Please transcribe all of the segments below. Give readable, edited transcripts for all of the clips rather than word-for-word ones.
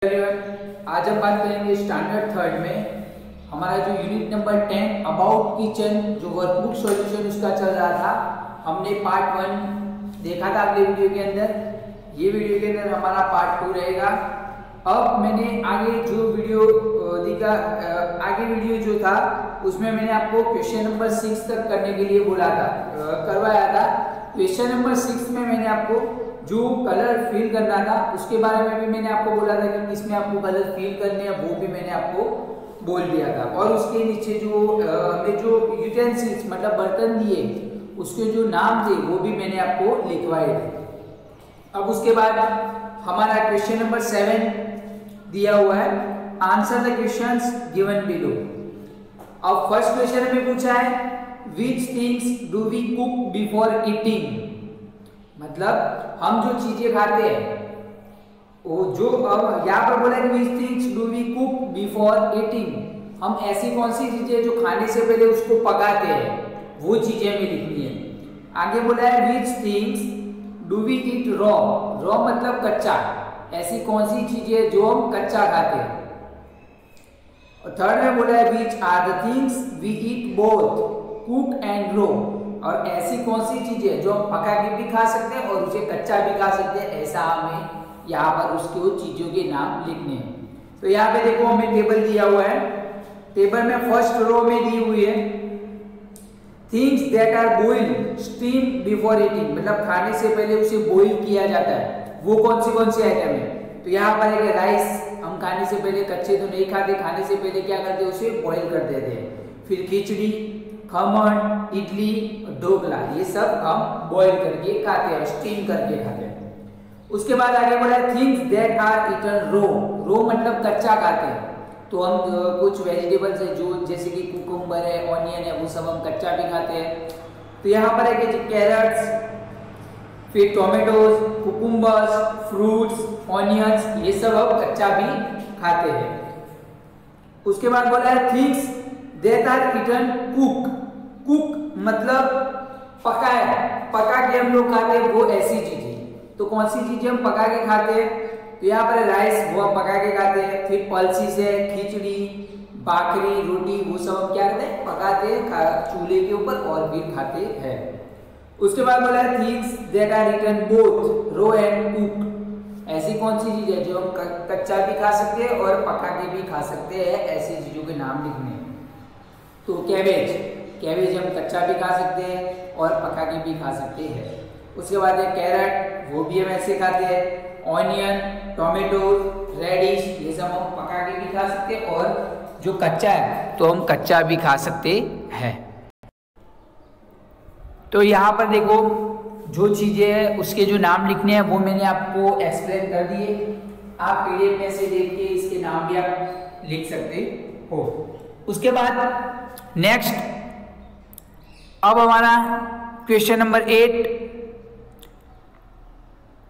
आज हम बात करेंगे स्टैंडर्ड थर्ड में हमारा जो यूनिट नंबर 10 अबाउट किचन जो वर्कबुक सॉल्यूशन उसका चल रहा था। हमने पार्ट 1 देखा था अगले वीडियो के अंदर। ये वीडियो के अंदर हमारा पार्ट 2 रहेगा। अब मैंने आगे जो वीडियो दिखा आगे वीडियो जो था उसमें मैंने आपको क्वेश्चन नंबर 6 तक करने के लिए बोला था, करवाया था। क्वेश्चन नंबर 6 में मैंने आपको जो कलर फिल करना था उसके बारे में भी मैंने आपको बोला था कि किसमें आपको कलर फिल करने हैं, वो भी मैंने आपको बोल दिया था। और उसके नीचे जो हमें जो यूटेंसिल्स मतलब बर्तन दिए उसके जो नाम थे वो भी मैंने आपको लिखवाए थे। अब उसके बाद हमारा क्वेश्चन नंबर 7 दिया हुआ है, answer the questions given below. अब फर्स्ट क्वेश्चन में पूछा है which things do we cook before eating, मतलब हम जो चीजें खाते हैं वो जो अब यहाँ पर बोला है which things do we cook before eating, हम ऐसी कौन सी चीजें जो खाने से पहले उसको पकाते हैं वो चीजें हमें लिखनी है। आगे बोला है which things do we eat raw, raw मतलब कच्चा, ऐसी कौन सी चीजें जो हम कच्चा खाते हैं। और थर्ड में बोला है which are the things we eat both cook and raw, और ऐसी कौन सी चीजें जो हम पका के भी खा सकते हैं और उसे कच्चा भी खा सकते हैं, ऐसा हमें यहाँ पर उसके चीजों के नाम लिखने हैं। तो यहाँ पे देखो हमें टेबल दिया हुआ है। टेबल में फर्स्ट रो में दी हुई है things that are boiled steam before eating, मतलब खाने से पहले उसे बॉइल किया जाता है, वो कौन सी आइटम है। तो यहाँ पर एक राइस, हम खाने से पहले कच्चे तो नहीं खाते, खाने से पहले क्या करते हैं उसे बॉइल कर देते हैं। फिर खिचड़ी, खमन, इडली, ढोकला, ये सब हम बॉइल करके खाते हैं, स्टीम करके खाते हैं। उसके बाद आगे बढ़ा थिंग्स दैट आर ईटन रो, रो मतलब कच्चा खाते हैं। तो हम कुछ वेजिटेबल्स है जो जैसे कि कुकुम्बर है, ऑनियन है, वो सब हम कच्चा भी खाते हैं। तो यहाँ पर है कि कैरेट्स, फिर टोमेटोज, कुकुम्बर्स, फ्रूट्स, ऑनियंस, ये सब हम कच्चा भी खाते हैं। उसके बाद बोला है things that are eaten cook, cook मतलब पकाया, पका के हम लोग खाते हैं वो ऐसी चीजें। तो कौन सी चीजें हम पका के खाते हैं, तो यहाँ पर राइस वो हम पका के खाते हैं। फिर पल्सीज है, खिचड़ी, बाकरी, रोटी, वो सब हम क्या करते हैं पकाते हैं चूल्हे के ऊपर और भी खाते हैं। उसके बाद बोला है things that are eaten both raw and cook, ऐसी कौन सी चीज है जो हम कच्चा भी खा सकते हैं और पका के भी खा सकते हैं, ऐसी चीजों के नाम लिखने हैं। तो कैबेज, कैबेज हम कच्चा भी खा सकते हैं और पका के भी खा सकते हैं। उसके बाद है कैरेट, वो भी हम ऐसे खाते हैं। ऑनियन, टोमेटो, रेडिश, ये सब हम पका के भी खा सकते हैं और जो कच्चा है तो हम कच्चा भी खा सकते हैं। तो यहाँ पर देखो जो चीजें हैं उसके जो नाम लिखने हैं वो मैंने आपको एक्सप्लेन कर दिए। आप पीडीएफ में से देख के इसके नाम भी आप लिख सकते हो। उसके बाद नेक्स्ट अब हमारा क्वेश्चन नंबर 8,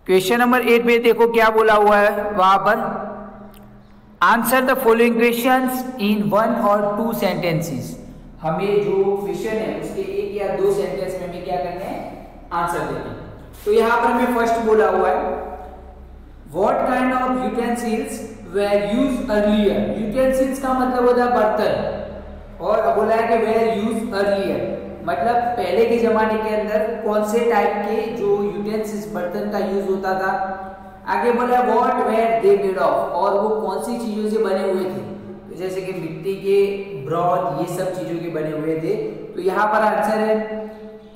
क्वेश्चन नंबर 8 में देखो क्या बोला हुआ है वहां पर, answer the following questions in 1 और 2 सेंटेंसेस। हमें जो क्वेश्चन है उसके 1 या 2 सेंटेंस में हमें क्या करना है आंसर देना है। तो यहाँ पर हमें फर्स्ट बोला हुआ है what kind of utensils were use earlier, utensils का मतलब होता है बर्तन, और बोला है कि वेर यूज अर्लियर मतलब पहले के जमाने के अंदर कौन से टाइप के जो यूटेंसिल्स बर्तन का यूज होता था। आगे बोला what were they made of, और वो कौन सी चीजों से बने हुए थे, तो जैसे कि मिट्टी के, ब्रॉन्ज, ये सब चीजों के बने हुए थे। तो यहाँ पर आंसर है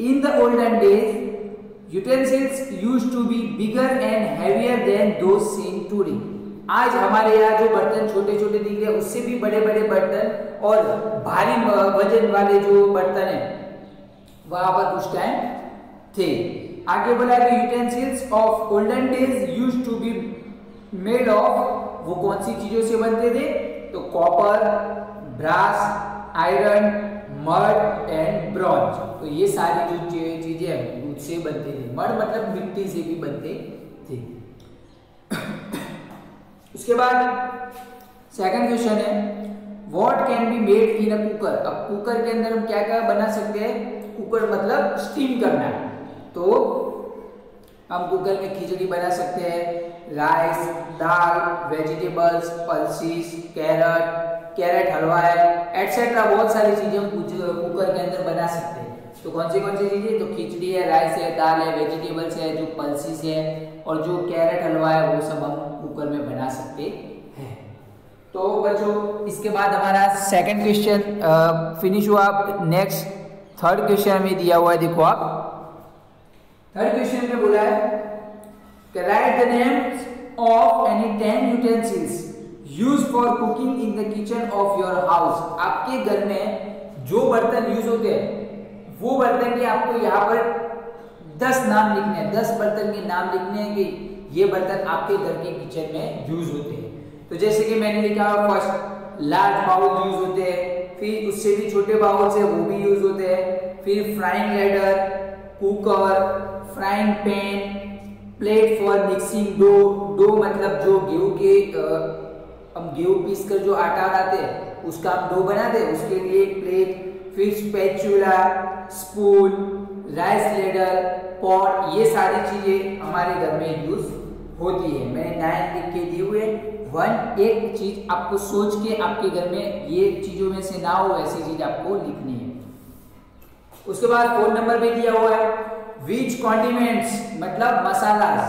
in the olden days utensils used to be bigger and heavier than those seen today, आज हमारे यहाँ जो बर्तन छोटे छोटे दिख रहे हैं उससे भी बड़े बड़े बर्तन और भारी वजन वाले जो बर्तन है वहां पर उस टाइम थे। आगे बोला कि utensils of olden days used to be made of, वो कौन सी चीजों से बनते थे, तो copper, brass, iron, mud and bronze, तो ये सारी जो चीजें हैं उससे बनते थे। मड मतलब मिट्टी से भी बनते थे। उसके बाद सेकंड क्वेश्चन है what can be made in a cooker, अब कुकर के अंदर हम क्या क्या बना सकते हैं, कुकर मतलब स्टीम करना है, तो हम कुकर में खिचड़ी बना सकते हैं, राइस, दाल, वेजिटेबल्स, पल्सीज, कैरेट हलवा है, एटसेट्रा बहुत सारी चीजें हम कुकर के अंदर बना सकते हैं। तो कौन सी चीजें? तो खिचड़ी है, राइस है, दाल है, वेजिटेबल्स है, जो पल्सीज है और जो कैरेट हलवा है वो सब हम कुकर में बना सकते हैं। तो बच्चों इसके बाद हमारा सेकंड क्वेश्चन फिनिश हुआ। नेक्स्ट थर्ड क्वेश्चन हमें दिया हुआ है, देखो आप थर्ड क्वेश्चन में बोला है कि right the names of any 10 utensils use for cooking in the kitchen of your house. आपके घर में जो बर्तन यूज होते हैं वो बर्तन के आपको यहाँ पर 10 नाम लिखने हैं, 10 बर्तन के नाम लिखने हैं कि ये बर्तन आपके घर के किचन में यूज होते हैं। तो जैसे कि मैंने लिखा फर्स्ट लार्ज बाउल यूज होते हैं, फिर उससे भी छोटे बाउल से वो भी यूज होते हैं, फिर frying ladder, cooker, frying pan, plate for mixing dough मतलब जो गेहूं के हम गेहूं पीस कर जो आटा बनाते हैं उसका हम डो बनाते हैं, उसके लिए प्लेट, फिर spatula, spoon, rice ladder, pot, ये सारी चीजें हमारे घर में यूज होती है। मैंने 9 लिख के दिए हुए 1 एक चीज आपको सोच के आपके घर में ये चीजों में से ना हो ऐसी चीज आपको लिखनी है। उसके बाद 4 नंबर पे दिया हुआ है विच कॉन्डिमेंट्स मतलब masalas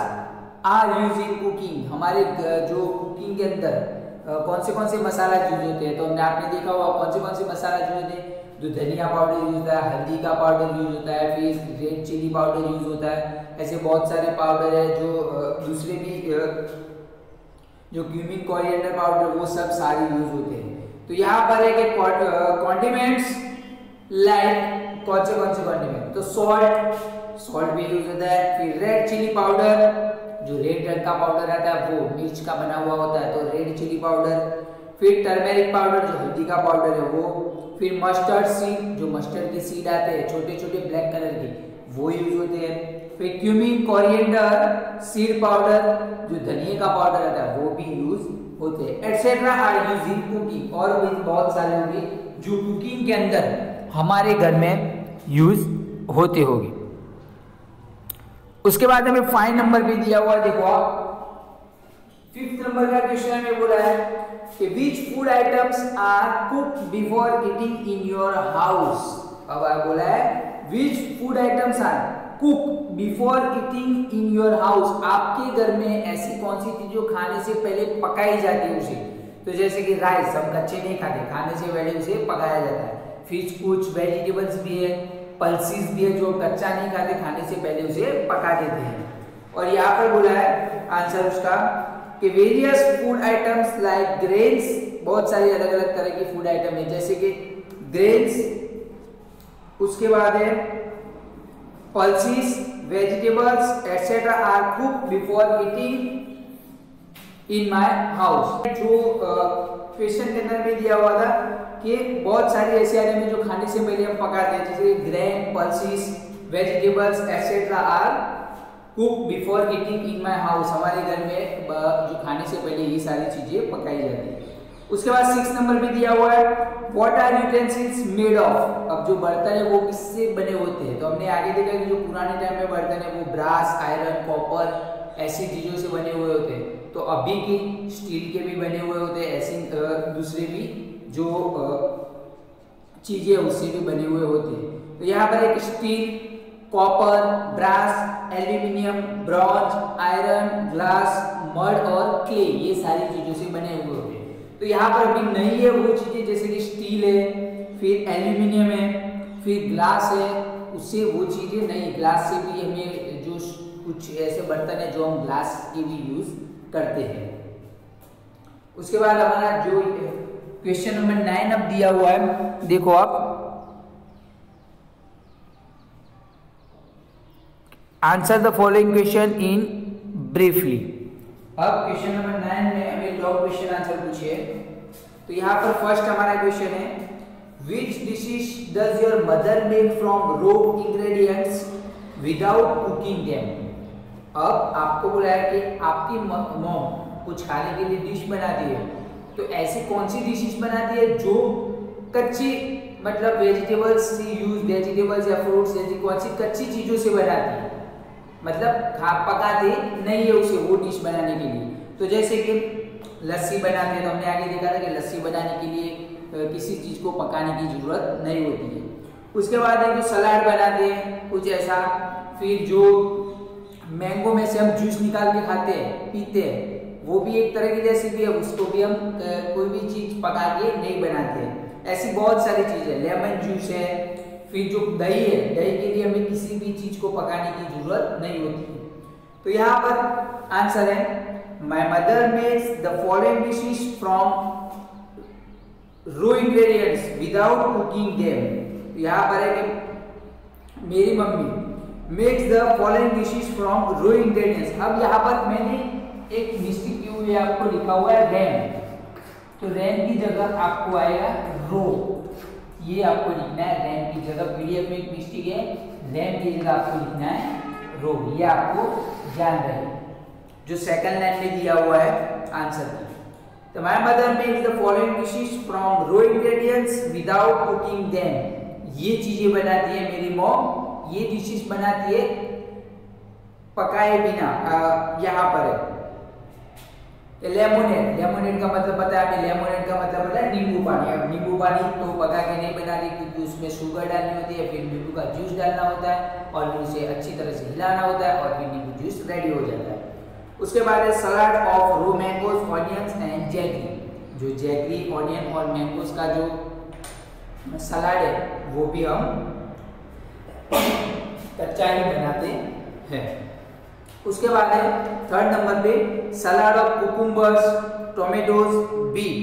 are use in cooking. हमारे जो कुकिंग के अंदर कौन से मसाला यूज होते हैं। तो हमने आपने देखा होगा कौन से मसाला यूज होते हैं। जो धनिया पाउडर यूज होता है, हल्दी का पाउडर यूज होता है, फिर रेड चिली पाउडर यूज होता है। ऐसे बहुत सारे पाउडर है जो दूसरे भी जो क्यूमिन, कोरिएंडर पाउडर वो सब सारे यूज होते हैं। तो यहाँ पर है कि कॉन्डिमेंट्स लाइक कौन से कॉन्डिमेंट, तो सॉल्ट भी यूज होता है। फिर रेड चिली पाउडर जो रेड रंग का पाउडर आता है वो मिर्च का बना हुआ होता है तो रेड चिली पाउडर। फिर टर्मेरिक पाउडर जो हल्दी का पाउडर है वो। फिर मस्टर्ड सीड जो मस्टर्ड के सीड आते हैं छोटे छोटे ब्लैक कलर के वो यूज होते हैं। फिर क्यूमिन, कोरिएंडर सीड पाउडर जो धनिया का पाउडर आता है वो भी यूज होते हैं। Etcetera are use in cooking और भी बहुत सारे होंगे जो कुकिंग के अंदर हमारे घर में यूज होते होंगे। उसके बाद हमें 5 नंबर पे दिया हुआ है, देखो आप 5th नंबर का क्वेश्चन में बोला है कि which food items are cooked before eating in your house। अब बोला है which food items are cooked before eating in your house। आपके घर में ऐसी कौन सी चीज जो खाने से पहले पकाई जाती है उसे। तो जैसे कि राइस हम कच्चे नहीं खाते, खाने से पहले उसे पकाया जाता है। फिर कुछ वेजिटेबल्स भी है, पल्सीज भी है जो कच्चा नहीं खाते, खाने से पहले उसे पका देते हैं। और यहाँ पर बोला है आंसर उसका कि various food items like grains, बहुत सारी अलग अलग तरह की फूड आइटम है जैसे कि ग्रेन्स, उसके बाद है pulses, vegetables etcetera are cooked before eating in my house. जो क्वेश्चन के अंदर में दिया हुआ था कि बहुत सारी ऐसी आइटम है जो खाने से पहले हम पकाते हैं जैसे grain, pulses, vegetables etcetera are cook before eating in my house. हमारे घर में जो खाने से पहले ये सारी चीजें पकाई जाती है। उसके बाद 6 नंबर पे दिया हुआ है what are utensils made of. अब जो बर्तन है वो किससे बने होते हैं। तो हमने आगे देखा कि जो पुराने टाइम में बर्तन है वो ब्रास, आयरन, कॉपर ऐसी चीजों से बने हुए होते हैं। तो अभी की स्टील के भी बने हुए होते हैं, ऐसी दूसरे भी जो चीजें उससे भी बने हुए होते हैं। तो यहाँ पर एक steel, copper, brass, aluminium, bronze, iron, glass, mud और क्ले ये सारी चीजों से बने हुए होते हैं। तो यहाँ पर अभी नहीं है वो चीजें जैसे कि स्टील है, फिर एल्यूमिनियम है, फिर ग्लास है, उससे वो चीजें नहीं। ग्लास से भी हमें जो कुछ ऐसे बर्तन है जो हम ग्लास के भी यूज करते हैं। उसके बाद हमारा जो क्वेश्चन नंबर 9 अब दिया हुआ है, देखो आप answer the following question in briefly. अब क्वेश्चन नंबर 9 में हमें लॉन्ग क्वेश्चन आंसर पूछिए। तो यहाँ पर फर्स्ट हमारा क्वेश्चन है which dishes does your mother make from raw ingredients without cooking them. अब आपको बोला है कि आपकी मॉम कुछ खाने के लिए डिश बनाती है, तो ऐसी कौन सी डिशेस बनाती है जो कच्ची मतलब वेजिटेबल्स या फ्रूट्स ऐसी कौन सी कच्ची चीजों से बनाती है। मतलब पकाते नहीं है उसे वो डिश बनाने के लिए। तो जैसे कि लस्सी बनाते हैं, तो हमने आगे देखा था कि लस्सी बनाने के लिए किसी चीज़ को पकाने की ज़रूरत नहीं होती है। उसके बाद है जो सलाद बनाते हैं कुछ ऐसा, फिर जो मैंगो में से हम जूस निकाल के खाते हैं पीते हैं, वो भी एक तरह की रेसिपी है, उसको भी हम कोई भी चीज़ पका के नहीं बनाते हैं। ऐसी बहुत सारी चीज़ें, लेमन जूस है, फिर जो दही है, दही के लिए हमें किसी भी चीज़ को पकाने की जरूरत नहीं होती है। तो यहाँ पर आंसर है my mother makes the following dishes from raw ingredients without cooking them. यहाँ पर है कि मेरी mummy makes the following dishes from raw ingredients. अब यहाँ पर मैंने एक मिस्टेक की हुई है, आपको लिखा हुआ है रैम, तो रैम की जगह आपको आएगा रो, ये आपको लिखना है रैम की जगह। पीडीएफ में एक मिस्टेक है, रैम की जगह आपको लिखना है रो, ये आपको ध्यान रहे जो सेकंड लाइन में दिया हुआ है आंसर की। तो my mother makes the following dishes from raw ingredients without cooking them. ये चीजें बनाती है मेरी मॉम, ये डिशेस बनाती है पकाए बिना। यहाँ पर है लेमोनेड, लेमोनेड का मतलब पता है हमें, लेमोनेड का मतलब पता है नींबू पानी। अब नींबू पानी तो पका के नहीं बना रही क्योंकि उसमें शुगर डालनी होती है, फिर नींबू का जूस डालना होता है और उसे अच्छी तरह से हिलाना होता है और फिर नींबू जूस रेडी हो जाता है। उसके बाद है salad of raw mangoes onions and jaggery. जो जैगरी, ऑनियन और मैंगोज का जो सलाद है वो भी हम कच्चा ही बनाते हैं। उसके बाद है थर्ड नंबर पे सलाद ऑफ कुकुम्बर्स, टोमेटोज, बीट।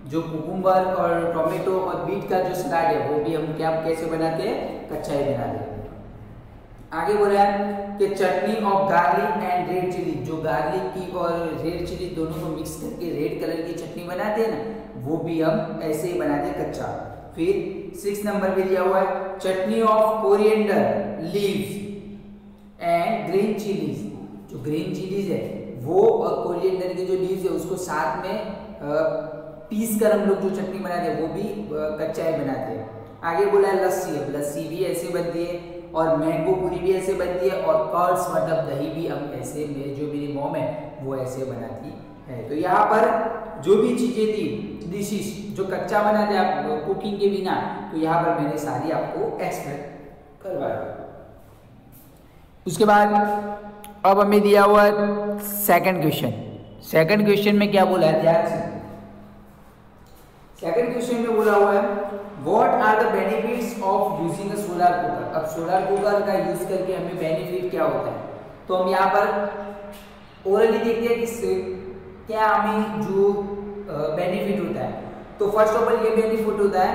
जो कुकुम्बर और टोमेटो और बीट का जो सलाद है वो भी हम क्या कैसे बनाते हैं, कच्चा ही बनाते हैं। आगे बोला है कि chutney of garlic and red chilli. जो गार्लिक की और रेड चिली दोनों को मिक्स करके रेड कलर की चटनी बनाते हैं ना, वो भी हम ऐसे ही बनाते हैं कच्चा। फिर 6 नंबर पे दिया हुआ है chutney of coriander leaves and green chillies. जो ग्रीन चिलीज है वो और कोरिएंडर के जो लीव्स है उसको साथ में पीस कर हम लोग जो चटनी बनाते हैं वो भी कच्चा ही बनाते हैं। आगे बोला है लस्सी है, लस्सी भी ऐसे बनती है और मैंगो पूरी भी ऐसे बनती है और कर्ड्स मतलब दही भी हम ऐसे, जो मेरी मॉम है वो ऐसे बनाती है। तो यहाँ पर जो भी चीज़ें थी डिशेस जो कच्चा बनाते हैं आप कुकिंग के बिना, तो यहाँ पर मैंने सारी आपको एक्सप्लेन करवाया। उसके बाद अब हमें दिया हुआ है सेकंड क्वेश्चन। सेकंड क्वेश्चन में क्या बोला है, ध्यान से। सेकंड क्वेश्चन में बोला हुआ है what are the benefits of using a solar cooker. अब सोलर कुकर का यूज करके हमें बेनिफिट क्या होता है, तो हम यहाँ पर ओरली देखते हैं कि क्या हमें जो बेनिफिट होता है। तो फर्स्ट ऑफ ऑल ये बेनिफिट होता है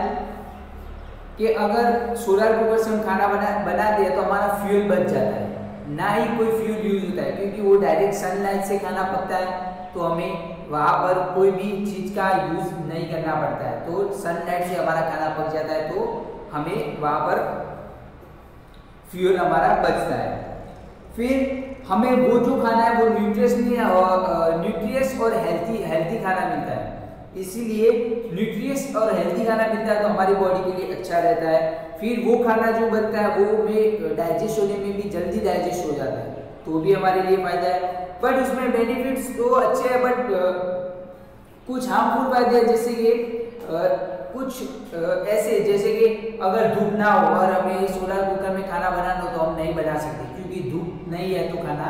कि अगर सोलर कुकर से हम खाना बनाते हैं तो हमारा फ्यूल बच जाता है, ना ही कोई फ्यूल यूज होता है क्योंकि वो डायरेक्ट सनलाइट से खाना पकता है, तो हमें वहाँ पर कोई भी चीज़ का यूज नहीं करना पड़ता है। तो सनलाइट से हमारा खाना पक जाता है, तो हमें वहाँ पर फ्यूल हमारा बचता है। फिर हमें वो जो खाना है वो न्यूट्रियस और हेल्थी खाना मिलता है, इसीलिए न्यूट्रियस और हेल्थी खाना मिलता है तो हमारी बॉडी के लिए अच्छा रहता है। फिर वो खाना जो बनता है वो में डाइजेस्ट होने में भी जल्दी डाइजेस्ट हो जाता है, तो भी हमारे लिए फायदा है। बट उसमें बेनिफिट्स तो अच्छे हैं, बट कुछ हार्मफुल फायदे हैं, जैसे कि कुछ ऐसे जैसे कि अगर धूप ना हो और हमें सोलर कुकर में खाना बनाना हो तो हम नहीं बना सकते क्योंकि धूप नहीं है तो खाना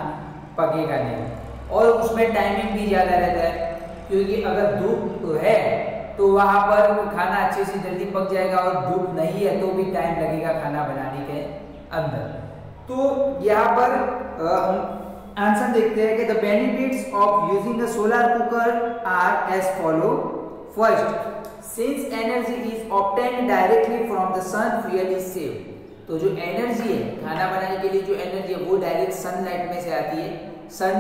पकेगा नहीं, और उसमें टाइमिंग भी ज़्यादा रहता है क्योंकि अगर धूप है तो वहाँ पर खाना अच्छे से जल्दी पक जाएगा और धूप नहीं है तो भी टाइम लगेगा खाना बनाने के अंदर। तो यहाँ पर हम आंसर देखते हैं कि the benefits of using a solar cooker are as follow. First, since energy is obtained directly from the sun, fuel is saved. तो जो एनर्जी है खाना बनाने के लिए, जो एनर्जी है वो डायरेक्ट सनलाइट में से आती है, सन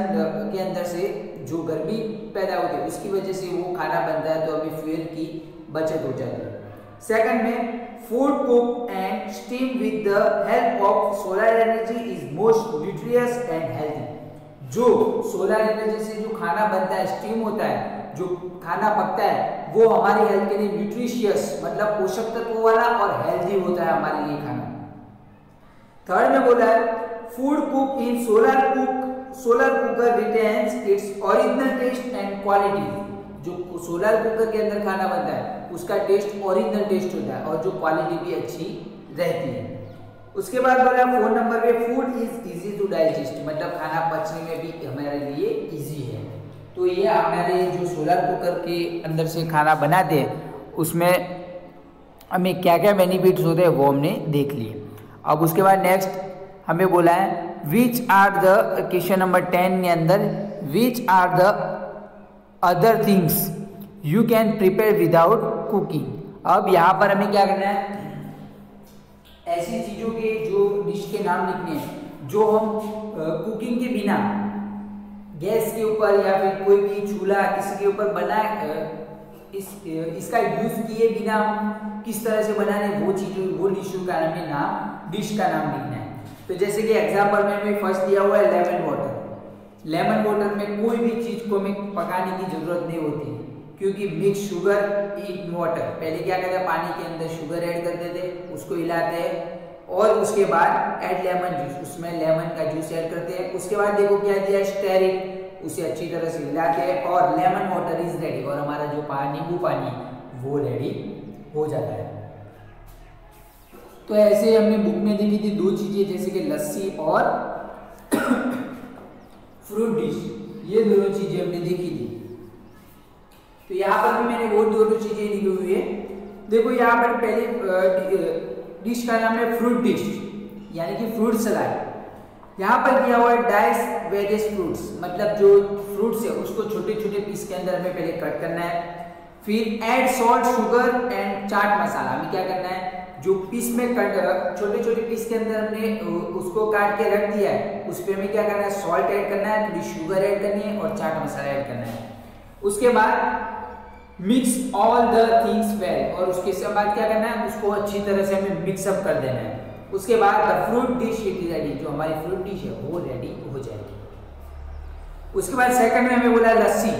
के अंदर से जो गर्मी पैदा होती है उसकी वजह से वो खाना बनता है, तो हमें फ्यूल की बचत हो जाती है। सेकंड में, food cook and steam with the help of solar energy is most nutritious and healthy. जो सोलर एनर्जी से जो खाना बनता है, स्टीम होता है, जो खाना पकता है, वो हमारी हेल्थ के लिए न्यूट्रिशियस मतलब पोषक तत्वों वाला और हेल्दी होता है हमारे लिए खाना। थर्ड में बोला है food cook in solar cooker retains its original taste and quality. जो सोलर कुकर के अंदर खाना बनता है उसका टेस्ट ओरिजिनल टेस्ट होता है और जो क्वालिटी भी अच्छी रहती है। उसके बाद बोला 4 नंबर पे food is easy to digest, मतलब खाना पचने में भी हमारे लिए इजी है। तो ये हमारे जो सोलर कुकर के अंदर से खाना बनाते हैं उसमें हमें क्या क्या बेनिफिट्स होते हैं वो हमने देख लिए। अब उसके बाद नेक्स्ट हमें बोला है which are the question number 10 के अंदर which are the other things you can prepare without cooking. अब यहाँ पर हमें क्या करना है, ऐसी चीज़ों के जो डिश के नाम लिखने हैं जो हम कुकिंग के बिना गैस के ऊपर या फिर कोई भी चूल्हा इसके ऊपर बना इसका यूज किए बिना किस तरह से बनाने वो चीज़ों वो डिशों का हमें डिश का नाम लिखना है। तो जैसे कि एग्जाम्पल में हमें फर्स्ट दिया हुआ है लेमन वाटर। लेमन वाटर में कोई भी चीज़ को हमें पकाने की जरूरत नहीं होती क्योंकि मिक्स शुगर इन वाटर, पहले क्या करते हैं पानी के अंदर शुगर ऐड करते थे, उसको हिलाते हैं और उसके बाद ऐड लेमन जूस, उसमें लेमन का जूस ऐड करते हैं। उसके बाद देखो क्या दिया स्टेरिंग, उसे अच्छी तरह से हिलाते हैं और लेमन वाटर इज रेडी और हमारा जो नींबू पानी वो रेडी हो जाता है। तो ऐसे हमने बुक में देखी थी 2 चीज़ें जैसे कि लस्सी और फ्रूट डिश, ये दोनों चीज़ें हमने देखी थी। तो यहाँ पर भी मैंने वो दोनों चीजें लिखी हुई है। देखो यहाँ पर पहले डिश का नाम है फ्रूट डिश यानी कि फ्रूट सलाद। यहाँ पर दिया हुआ है डाइस वेरियस फ्रूट्स, मतलब जो फ्रूट्स है उसको छोटे छोटे पीस के अंदर हमें पहले कट करना है, फिर add salt sugar and chaat masala. हमें क्या करना है जो पीस में छोटे छोटे पीस के अंदर हमने उसको काट के रख दिया है उस पर हमें क्या करना है सॉल्ट ऐड करना है, थोड़ी शुगर ऐड करनी है और चाट मसाला ऐड करना है। उसके बाद mix all the things well और उसके बाद क्या करना है उसको अच्छी तरह से हमें मिक्सअप कर देना है। उसके बाद the fruit dish it is ready, जो हमारी फ्रूट डिश है वो रेडी हो जाएगी। उसके बाद सेकंड में हमें बोला लस्सी।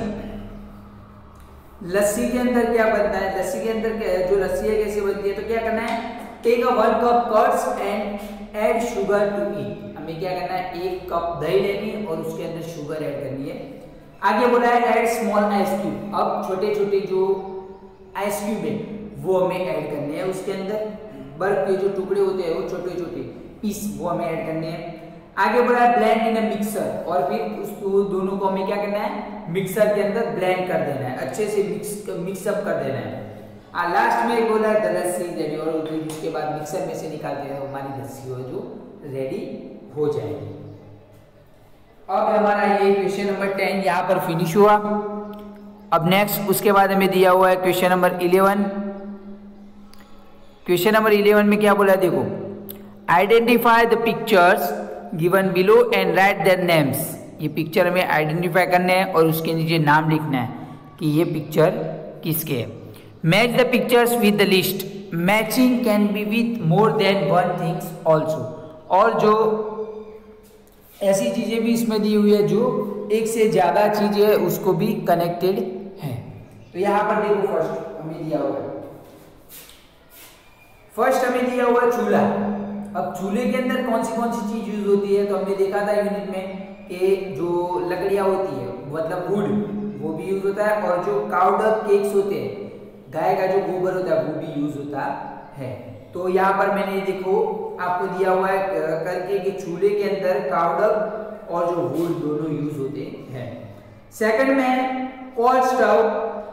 लस्सी के अंदर क्या बनता है, लस्सी के अंदर जो लस्सी है कैसे बनती है, तो क्या करना है take a 1 cup curds and add sugar to it. हमें क्या करना है 1 कप दही लेनी है और उसके अंदर शुगर ऐड करनी है। आगे बोला है ऐड स्मॉल आइस क्यूब। अब छोटे छोटे जो आइस क्यूब है वो हमें ऐड करने हैं, उसके अंदर बर्फ के जो टुकड़े होते हैं वो छोटे छोटे पीस वो हमें ऐड करने हैं। आगे बोला है ब्लेंड इन अ मिक्सर और फिर उसको दोनों को हमें क्या करना है मिक्सर के अंदर ब्लेंड कर देना है, अच्छे से मिक्सअप कर देना है। लास्ट में बोला है द लस्सी रेडी और उसके बाद मिक्सर में से निकालते हैं हमारी लस्सी हो जो रेडी हो जाएगी। अब हमारा ये क्वेश्चन नंबर 10 यहाँ पर फिनिश हुआ। अब नेक्स्ट उसके बाद हमें दिया हुआ है क्वेश्चन नंबर 11। क्वेश्चन नंबर 11 में क्या बोला देखो identify the pictures given below and right their names. ये पिक्चर हमें आइडेंटिफाई करना है और उसके नीचे नाम लिखना है कि ये पिक्चर किसके है। Match the pictures with the list. Matching can be with more than 1 things also. और जो ऐसी चीजें भी इसमें दी हुई है जो एक से ज्यादा चीजें है उसको भी कनेक्टेड है। तो यहाँ पर देखो फर्स्ट हमें दिया हुआ है, फर्स्ट हमें दिया हुआ है चूल्हा। अब चूल्हे के अंदर कौन सी चीज यूज होती है, तो हमने देखा था यूनिट में कि जो लकड़ियां होती है मतलब वुड वो भी यूज होता है और जो काउ डंग केक्स होते हैं गाय का जो गोबर होता है वो भी यूज होता है। तो यहाँ पर मैंने देखो आपको दिया हुआ है करके कि चूल्हे के अंदर काउ डंग और जो वुड दोनों यूज होते हैं। सेकंड में कोल स्टव।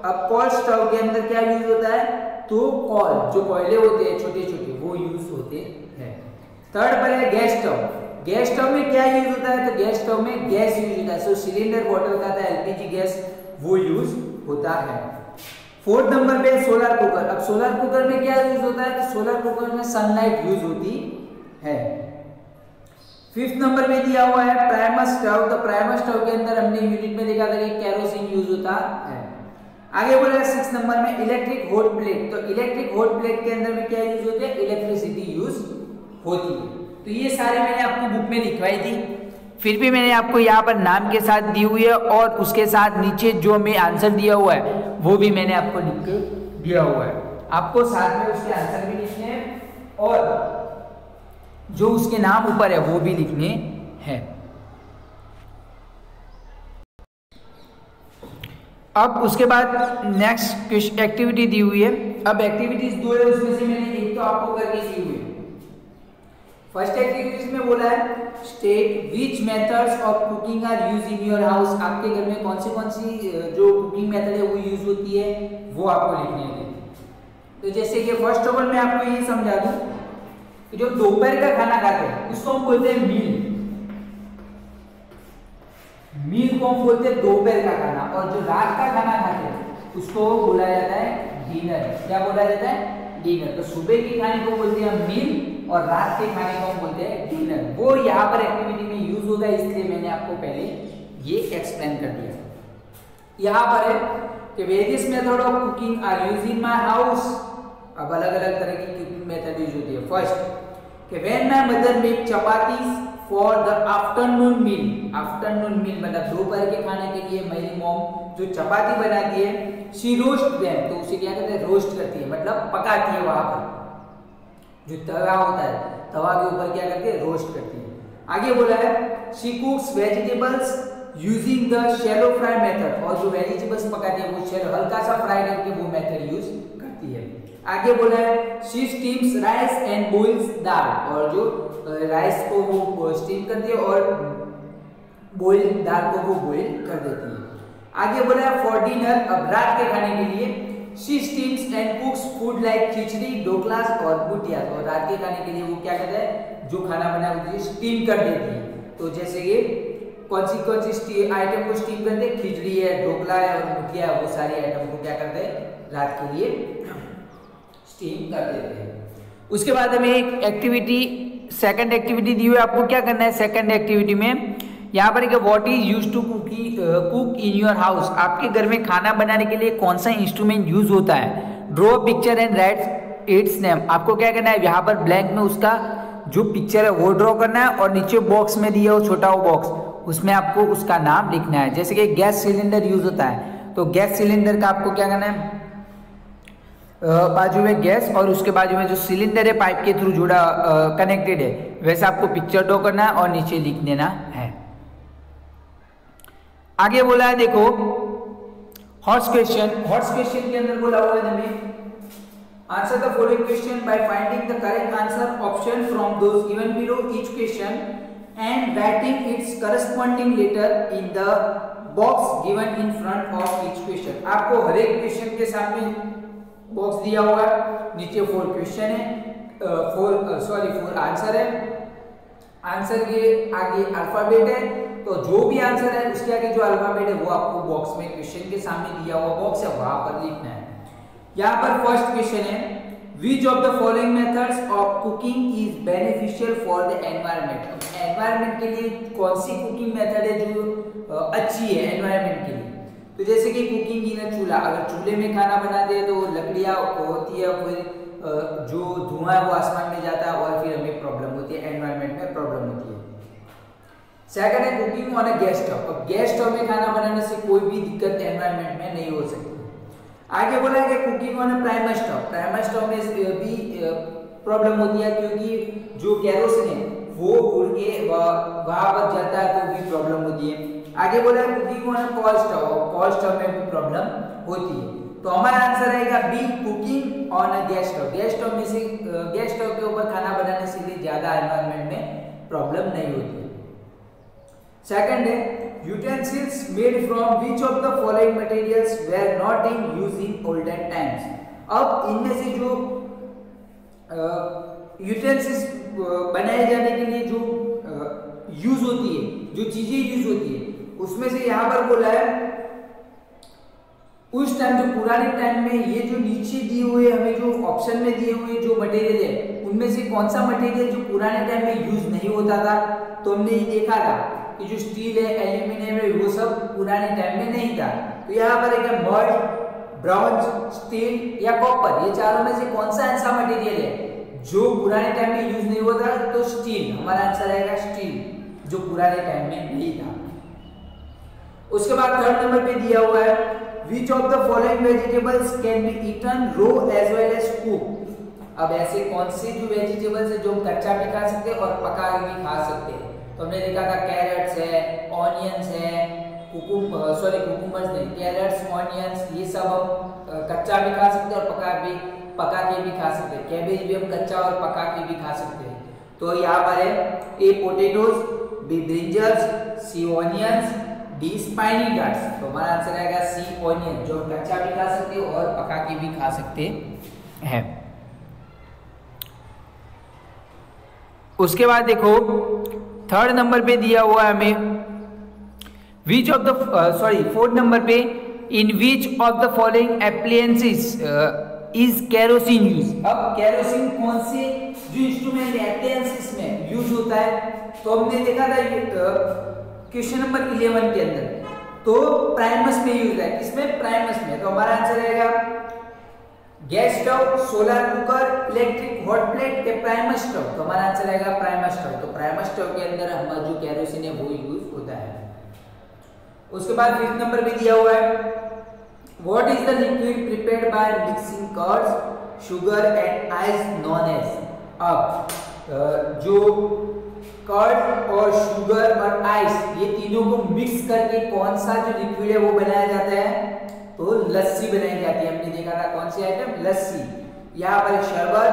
अब कोल स्टव के अंदर क्या यूज होता है, तो कोल जो कोयले होते हैं छोटे छोटे वो यूज होते हैं। थर्ड पर है गैस स्टव। गैस स्टव में क्या यूज होता है, तो गैस स्टव में गैस यूज होता है। सो सिलेंडर बॉटल का था एलपीजी गैस वो यूज होता है। फोर्थ नंबर पे सोलर कुकर। अब सोलर कुकर में क्या यूज होता है, तो सोलर कुकर में सनलाइट यूज होती है। फिफ्थ नंबर पे दिया हुआ है प्राइमर स्टव। तो प्राइमर स्टव के अंदर हमने यूनिट में देखा था कि कैरोसिन यूज होता है। आगे बोला है 6 नंबर में इलेक्ट्रिक हॉट प्लेट। तो इलेक्ट्रिक हॉट प्लेट के अंदर में क्या यूज होती है, इलेक्ट्रिसिटी यूज होती है। तो ये सारे मैंने आपको बुक में लिखवाई थी, फिर भी मैंने आपको यहाँ पर नाम के साथ दी हुई है और उसके साथ नीचे जो मैं आंसर दिया हुआ है वो भी मैंने आपको लिख के दिया हुआ है। आपको साथ में उसके आंसर भी लिखने हैं और जो उसके नाम ऊपर है वो भी लिखने हैं। अब उसके बाद नेक्स्ट एक्टिविटी दी हुई है। अब एक्टिविटीज दो है, उसमें से मैंने एक तो आपको करके दी हुई है। फर्स्ट एक्टिविटीज में बोला है state which methods of cooking are use in your house. आपके घर में कौन सी जो कुकिंग मेथड है वो यूज होती है वो आपको लिखने हैं। तो जैसे कि फर्स्ट ऑफ ऑल मैं आपको ये समझा दूं कि जो दोपहर का खाना खाते हैं उसको हम बोलते हैं मील। मील को हम बोलते हैं दोपहर का खाना, और जो रात का खाना खाते हैं उसको बोला जाता है डिनर। क्या बोला जाता है? डिनर। तो सुबह के खाने को बोलते हैं मील और रात के खाने को हम बोलते हैं डिनर। वो यहाँ पर एक्टिविटी में यूज होगा, इसलिए मैंने आपको पहले ये एक्सप्लेन कर दिया। यहाँ पर है कि various method of cooking are use in my house. अब अलग अलग तरह की कुकिंग मेथड यूज होती है। फर्स्ट कि when my mother make chapatis for the afternoon meal. Afternoon meal मतलब दोपहर के खाने के लिए मेरी मॉम जो चपाती बनाती है शी रोस्ट देम, तो उसे क्या कहते हैं? रोस्ट करती है, मतलब पकाती है। वहां पर जो तवा होता है, तवा के ऊपर क्या करती है? रोस्ट करती है। आगे बोला है she कुक्स vegetables using the shallow fry method. और जो वेजिटेबल्स पकाती है वो शैलो हल्का सा फ्राई करके वो मेथड यूज करती है। आगे बोला है she steams rice and boils dal. और जो राइस को वो स्टीम करती है और बॉइल दाल को वो बॉइल कर देती है। आगे बोला है फॉर डिनर, अब रात के खाने के लिए she steams and cooks food like khichdi, dhokla और बुटिया। और रात के खाने के लिए वो क्या करता है? जो खाना बना वो स्टीम कर देती है। तो जैसे ये कौन सी आइटम को स्टीम करते हैं? खिचड़ी है, ढोकला है और बुटिया है। वो सारी आइटम को क्या करते हैं? रात के लिए स्टीम कर देते हैं। उसके बाद हमें एक एक्टिविटी, सेकंड एक्टिविटी दी हुई है। आपको क्या करना है सेकंड एक्टिविटी में? यहाँ पर what is use to cook in your house. आपके घर में खाना बनाने के लिए कौन सा इंस्ट्रूमेंट यूज होता है? Draw picture and right it's name. आपको क्या करना है? यहाँ पर ब्लैंक में उसका जो पिक्चर है वो ड्रॉ करना है, और नीचे बॉक्स में दिया हो छोटा वो बॉक्स, उसमें आपको उसका नाम लिखना है। जैसे कि गैस सिलेंडर यूज होता है, तो गैस सिलेंडर का आपको क्या करना है? बाजू में गैस और उसके बाजू में जो सिलेंडर है पाइप के थ्रू जुड़ा कनेक्टेड है, वैसे आपको पिक्चर ड्रॉ करना है और नीचे लिख देना है। आगे बोला है देखो हॉट्स क्वेश्चन। हॉट्स क्वेश्चन के अंदर बोला हुआ है हमें answer the following question by finding the correct answer option from those given below each question and writing its corresponding letter in the box given in front of each question. आपको हर एक question के सामने box दिया होगा, नीचे 4 question है, 4 answer है। आंसर के आगे अल्फाबेट है, तो जो भी आंसर है उसके आगे जो अल्फाबेट है वो आपको बॉक्स में क्वेश्चन के सामने दिया हुआ बॉक्स है वहां पर लिखना है। यहाँ पर फर्स्ट क्वेश्चन है विच of the following methods of cooking is beneficial for the environment. Environment के लिए कौन सी कुकिंग मेथड है जो अच्छी है एनवायरनमेंट के लिए? तो जैसे कि कुकिंग इन चूल्हा, अगर चूल्हे में खाना बनाते हैं तो लकड़ियाँ होती है, फिर जो धुआं है वो आसमान में जाता है और फिर हमें प्रॉब्लम होती है, एनवायरनमेंट में प्रॉब्लम होती है। सेकंड है cooking on a gas stove. अब गैस स्टोव में खाना बनाने से कोई भी दिक्कत एनवायरनमेंट में नहीं हो सकती। आगे बोला है कि cooking on a primer stove. Primer stove में भी प्रॉब्लम होती है क्योंकि जो कैरोसिन है वो उड़ के वहां पर जाता है तो भी प्रॉब्लम होती है। आगे बोला है cooking on a coal stove. Coal stove में भी प्रॉब्लम होती है। तो हमारा आंसर रहेगा B cooking on a gas stove. Gas stove में से गैस स्टोव के ऊपर खाना बनाने से भी ज्यादा एनवायरनमेंट में प्रॉब्लम नहीं होती। सेकंड है utensils made from which of the following materials were not in use in olden times। अब इनमें से जो यूटेंसिल्स बनाए जाने के लिए जो यूज होती है, जो चीजें यूज होती है, उसमें से यहाँ पर बोला है उस टाइम जो पुराने टाइम में ये जो नीचे दिए हुए हमें जो ऑप्शन में दिए हुए जो मटेरियल है उनमें से कौन सा मटेरियल जो पुराने टाइम में यूज नहीं होता था। तो हमने ये देखा था कि जो स्टील है, एल्यूमिनियम है, वो सब पुराने टाइम में नहीं था। तो यहाँ पर एक मड, ब्रॉन्ज, स्टील या कॉपर, ये चारों में से कौन सा ऐसा मटेरियल है जो पुराने टाइम में यूज नहीं होता? तो स्टील, हमारा आंसर रहेगा स्टील, जो पुराने टाइम में नहीं था। उसके बाद थर्ड नंबर पे दिया हुआ है which of the following vegetables can be eaten raw as well as cooked। अब ऐसे कौन से जो वेजिटेबल्स है जो हम कच्चा भी खा सकते हैं और पका के भी खा सकते हैं, तो हमने देखा था कैरेट्स है, ऑनियंस है, कुकुम्बर्स नहीं, कैरेट्स, ऑनियंस, ये सब हम कच्चा भी खा सकते हैं और पका के भी खा सकते हैं। कैबेज भी हम कच्चा और पका के भी खा सकते हैं। तो यहाँ पर है ए पोटैटोज, बी ब्रिंजल्स, सी ऑनियंस, डी स्पाइनी नट्स। तो हमारा आंसर आएगा सी ऑनियन, जो हम कच्चा भी खा सकते हैं और पका के भी खा सकते हैं। उसके बाद देखो थर्ड नंबर पे दिया हुआ है हमें which of the fourth number पे in which of the following appliances is kerosene use. अब केरोसिन कौन से जो इंस्ट्रूमेंट एप्लायंसेस में यूज होता है, तो हमने देखा था क्वेश्चन नंबर 11 के अंदर, तो प्राइमस में यूज है। किसमें? प्राइमस में। तो हमारा आंसर रहेगा gas stove, solar cooker, electric hot plate या प्राइमस स्टव। तो हमारा आंसर आएगा प्राइमस स्टव। तो प्राइमस स्टव के अंदर हमारा जो केरोसिन है वो यूज होता है। उसके बाद 5th नंबर पे दिया हुआ है what is the liquid prepared by mixing curds, sugar and ice known as. अब जो कर्ड और शुगर और आइस ये तीनों को मिक्स करके कौन सा जो लिक्विड है वो बनाया जाता है, तो लस्सी बनाई जाती है। हमने देखा था कौन सी आइटम, लस्सी। यहाँ पर शरबत,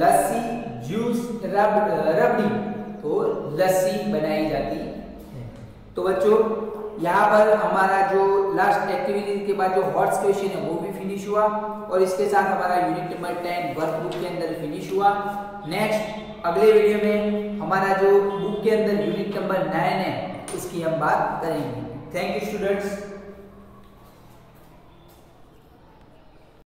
लस्सी, जूस, रबड़ी, तो लस्सी बनाई जाती है। तो बच्चों यहाँ पर हमारा जो लास्ट एक्टिविटी के बाद जो हॉट्स क्वेश्चन है वो भी फिनिश हुआ और इसके साथ हमारा यूनिट नंबर 10 वर्कबुक के अंदर फिनिश हुआ। नेक्स्ट अगले वीडियो में हमारा जो बुक के अंदर यूनिट नंबर 9 है उसकी हम बात करेंगे। Thank you students.